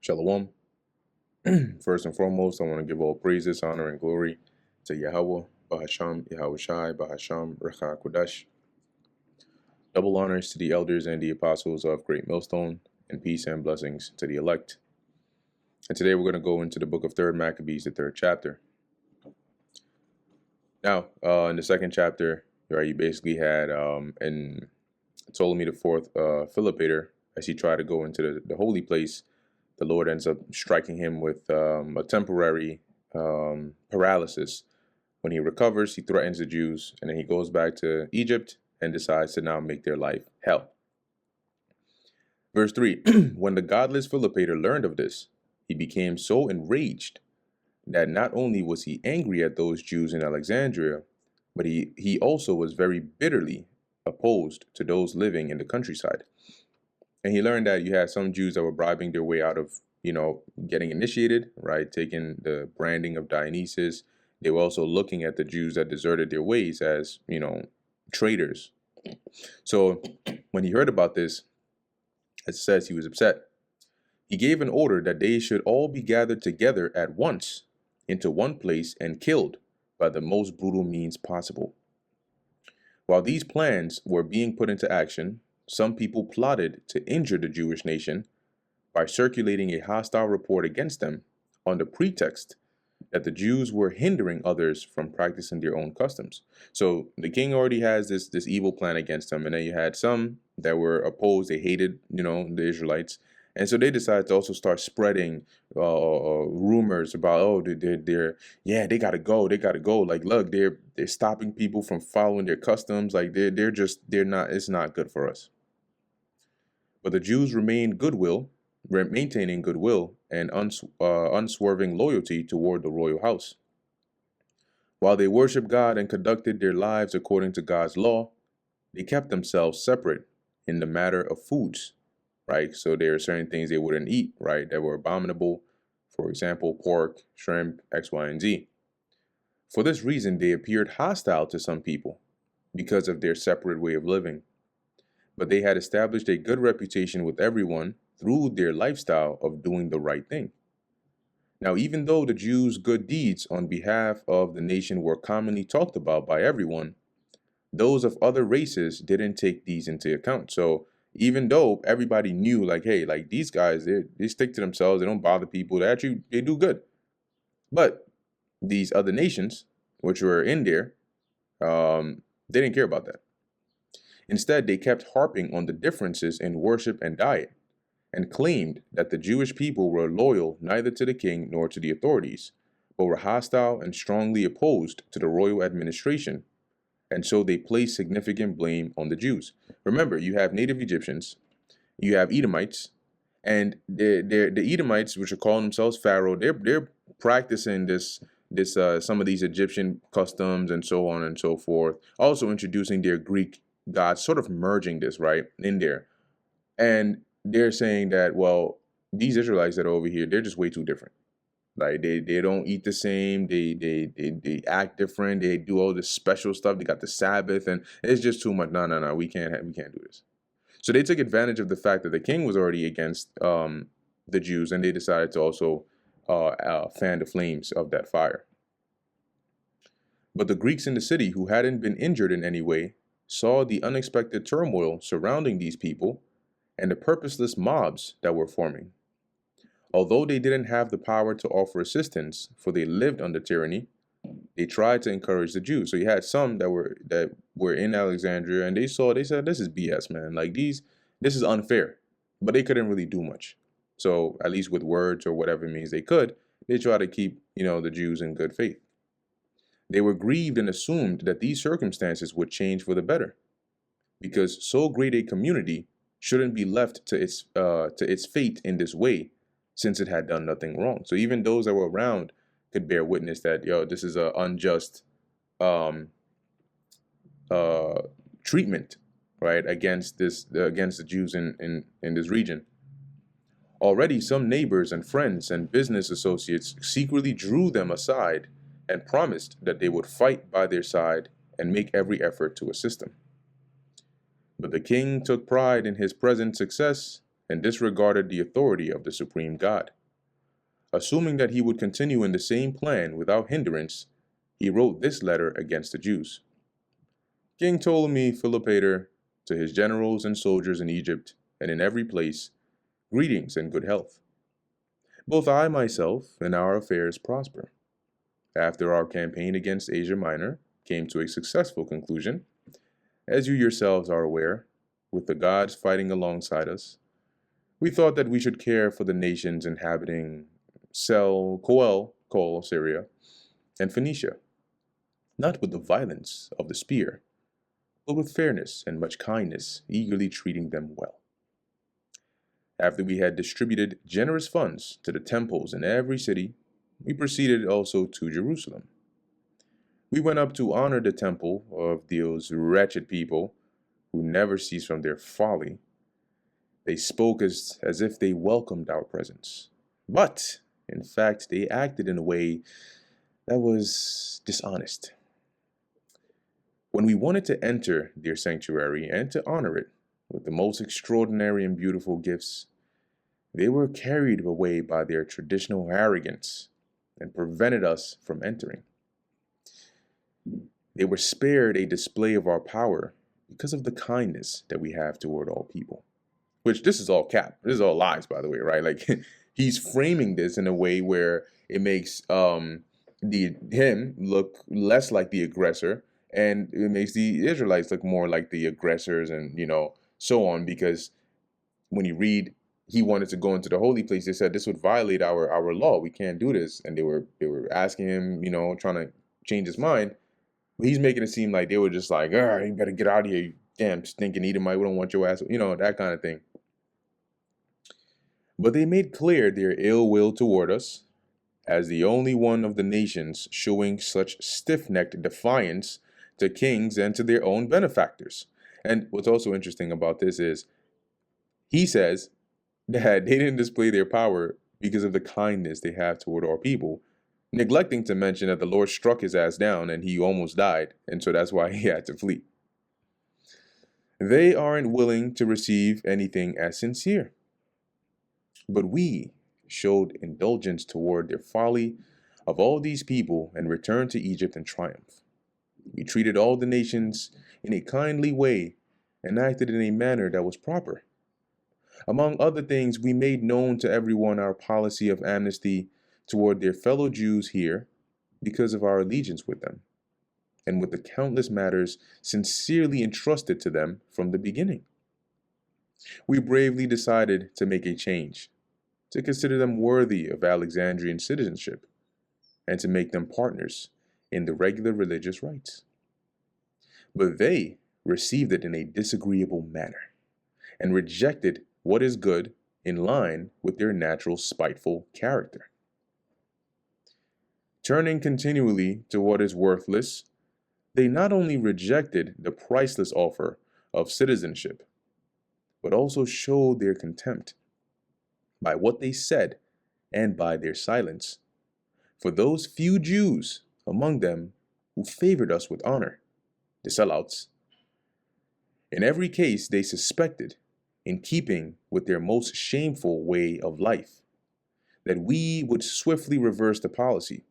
Shalom. First and foremost, I want to give all praises, honor, and glory to Yahweh, Bahasham, Yahweh Shai, Bahasham, Recha Kodesh. Double honors to the elders and the apostles of Great Millstone, and peace and blessings to the elect. And today we're going to go into the book of 3rd Maccabees, the 3rd chapter. Now, in the 2nd chapter, right, you basically had in Ptolemy the Fourth Philopator, as he tried to go into the holy place. The Lord ends up striking him with a temporary paralysis. When he recovers, he threatens the Jews, and then he goes back to Egypt and decides to now make their life hell. Verse 3, when the godless Philopator learned of this, he became so enraged that not only was he angry at those Jews in Alexandria, but he also was very bitterly opposed to those living in the countryside. And he learned that you had some Jews that were bribing their way out of, getting initiated, right? Taking the branding of Dionysus. They were also looking at the Jews that deserted their ways as, traitors. So when he heard about this, it says he was upset. He gave an order that they should all be gathered together at once into one place and killed by the most brutal means possible. While these plans were being put into action, some people plotted to injure the Jewish nation by circulating a hostile report against them on the pretext that the Jews were hindering others from practicing their own customs. So the king already has this evil plan against them, and then you had some that were opposed. They hated, the Israelites, and so they decided to also start spreading rumors about, they gotta go. Like, look, they're stopping people from following their customs. Like they're not. It's not good for us. But the Jews maintaining goodwill and unswerving loyalty toward the royal house. While they worshiped God and conducted their lives according to God's law, they kept themselves separate in the matter of foods, right? So there are certain things they wouldn't eat, right, that were abominable. For example, pork, shrimp, X, Y, and Z. For this reason, they appeared hostile to some people because of their separate way of living. But they had established a good reputation with everyone through their lifestyle of doing the right thing. Now, even though the Jews' good deeds on behalf of the nation were commonly talked about by everyone, those of other races didn't take these into account. So even though everybody knew, like, hey, like these guys, they stick to themselves, they don't bother people, they do good. But these other nations, which were in there, they didn't care about that. Instead, they kept harping on the differences in worship and diet, and claimed that the Jewish people were loyal neither to the king nor to the authorities, but were hostile and strongly opposed to the royal administration, and so they placed significant blame on the Jews. Remember, you have native Egyptians, you have Edomites, and the Edomites, which are calling themselves Pharaoh, they're practicing some of these Egyptian customs and so on and so forth, also introducing their Greek gods, sort of merging this right in there. And they're saying that, well, these Israelites that are over here, they're just way too different. Like they don't eat the same, they act different, they do all this special stuff, they got the Sabbath, and it's just too much. No, we can't do this. So they took advantage of the fact that the king was already against the Jews, and they decided to also fan the flames of that fire. But the Greeks in the city, who hadn't been injured in any way, saw the unexpected turmoil surrounding these people and the purposeless mobs that were forming. Although they didn't have the power to offer assistance, for they lived under tyranny, they tried to encourage the Jews. So you had some that were in Alexandria, and they said, this is BS, man. Like this is unfair. But they couldn't really do much. So at least with words or whatever means they could, they tried to keep, the Jews in good faith. They were grieved and assumed that these circumstances would change for the better, because so great a community shouldn't be left to its fate in this way, since it had done nothing wrong. So even those that were around could bear witness that, this is an unjust treatment, right, against the Jews in this region. Already some neighbors and friends and business associates secretly drew them aside and promised that they would fight by their side and make every effort to assist them. But the king took pride in his present success and disregarded the authority of the supreme God. Assuming that he would continue in the same plan without hindrance, he wrote this letter against the Jews. King Ptolemy Philopator, to his generals and soldiers in Egypt and in every place, greetings and good health. Both I myself and our affairs prosper. After our campaign against Asia Minor came to a successful conclusion, as you yourselves are aware, with the gods fighting alongside us, we thought that we should care for the nations inhabiting Kol, Syria, and Phoenicia, not with the violence of the spear, but with fairness and much kindness, eagerly treating them well. After we had distributed generous funds to the temples in every city, we proceeded also to Jerusalem. We went up to honor the temple of those wretched people who never cease from their folly. They spoke as if they welcomed our presence. But, in fact, they acted in a way that was dishonest. When we wanted to enter their sanctuary and to honor it with the most extraordinary and beautiful gifts, they were carried away by their traditional arrogance and prevented us from entering. They were spared a display of our power because of the kindness that we have toward all people. Which, this is all cap. This is all lies, by the way, right? Like, he's framing this in a way where it makes him look less like the aggressor, and it makes the Israelites look more like the aggressors, and so on. Because when you read, he wanted to go into the holy place. They said this would violate our law. We can't do this, and they were asking him, trying to change his mind. But he's making it seem like they were just like, you better get out of here, you damn stinking Edomite. We don't want your ass, that kind of thing. But they made clear their ill will toward us, as the only one of the nations showing such stiff-necked defiance to kings and to their own benefactors. And what's also interesting about this is, he says that they didn't display their power because of the kindness they have toward our people, neglecting to mention that the Lord struck his ass down and he almost died, and so that's why he had to flee. They aren't willing to receive anything as sincere. But we showed indulgence toward their folly of all these people and returned to Egypt in triumph. We treated all the nations in a kindly way and acted in a manner that was proper. Among other things, we made known to everyone our policy of amnesty toward their fellow Jews here because of our allegiance with them, and with the countless matters sincerely entrusted to them from the beginning. We bravely decided to make a change, to consider them worthy of Alexandrian citizenship, and to make them partners in the regular religious rites. But they received it in a disagreeable manner, and rejected what is good in line with their natural spiteful character. Turning continually to what is worthless, they not only rejected the priceless offer of citizenship, but also showed their contempt by what they said and by their silence for those few Jews among them who favored us with honor, the sellouts. In every case, they suspected, in keeping with their most shameful way of life, that we would swiftly reverse the policy,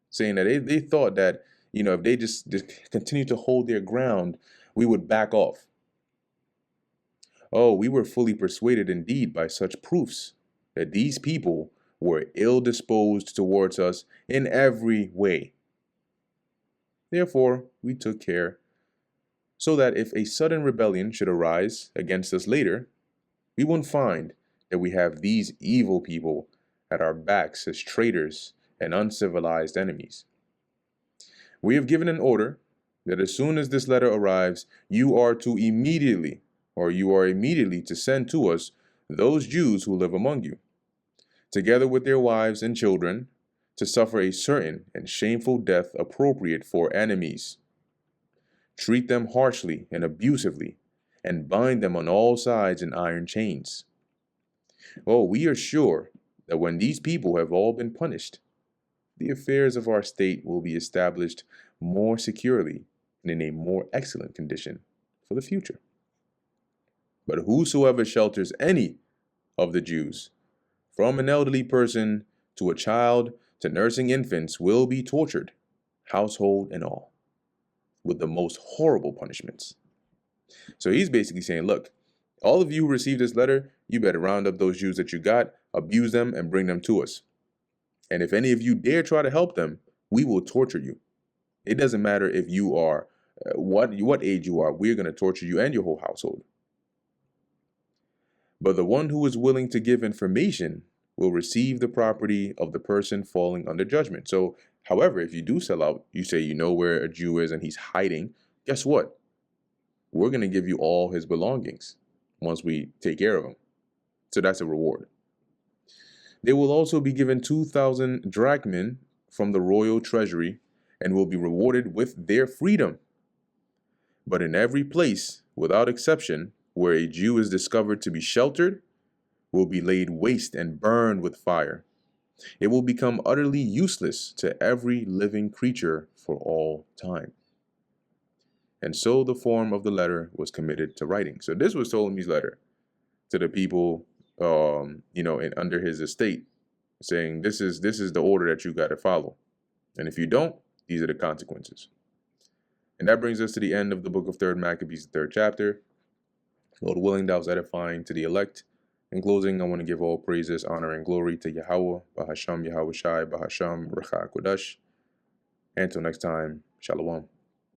saying that they thought that, if they just continue to hold their ground, we would back off. Oh, we were fully persuaded indeed by such proofs that these people were ill-disposed towards us in every way. Therefore, we took care, so that if a sudden rebellion should arise against us later, we won't find that we have these evil people at our backs as traitors and uncivilized enemies. We have given an order that as soon as this letter arrives, you are immediately to send to us those Jews who live among you, together with their wives and children, to suffer a certain and shameful death appropriate for enemies. Treat them harshly and abusively, and bind them on all sides in iron chains. Oh, we are sure that when these people have all been punished, the affairs of our state will be established more securely and in a more excellent condition for the future. But whosoever shelters any of the Jews, from an elderly person to a child to nursing infants, will be tortured, household and all, with the most horrible punishments. So he's basically saying, look, all of you who received this letter, you better round up those Jews that you got, abuse them, and bring them to us. And if any of you dare try to help them, we will torture you. It doesn't matter if you are what age you are, we're going to torture you and your whole household. But the one who is willing to give information will receive the property of the person falling under judgment. So, however, if you do sell out, you say you know where a Jew is and he's hiding, guess what? We're going to give you all his belongings once we take care of him. So that's a reward. They will also be given 2,000 drachmen from the royal treasury and will be rewarded with their freedom. But in every place, without exception, where a Jew is discovered to be sheltered, will be laid waste and burned with fire. It will become utterly useless to every living creature for all time. And so the form of the letter was committed to writing. So this was Ptolemy's letter to the people, under his estate, saying this is the order that you got to follow, and if you don't, these are the consequences. And that brings us to the end of the book of 3rd Maccabees, 3rd chapter. Lord willing, that was edifying to the elect. In closing, I want to give all praises, honor, and glory to Yahweh, Bahasham Yahweh Shai, Bahasham Racha Kodash. Until next time, Shalom.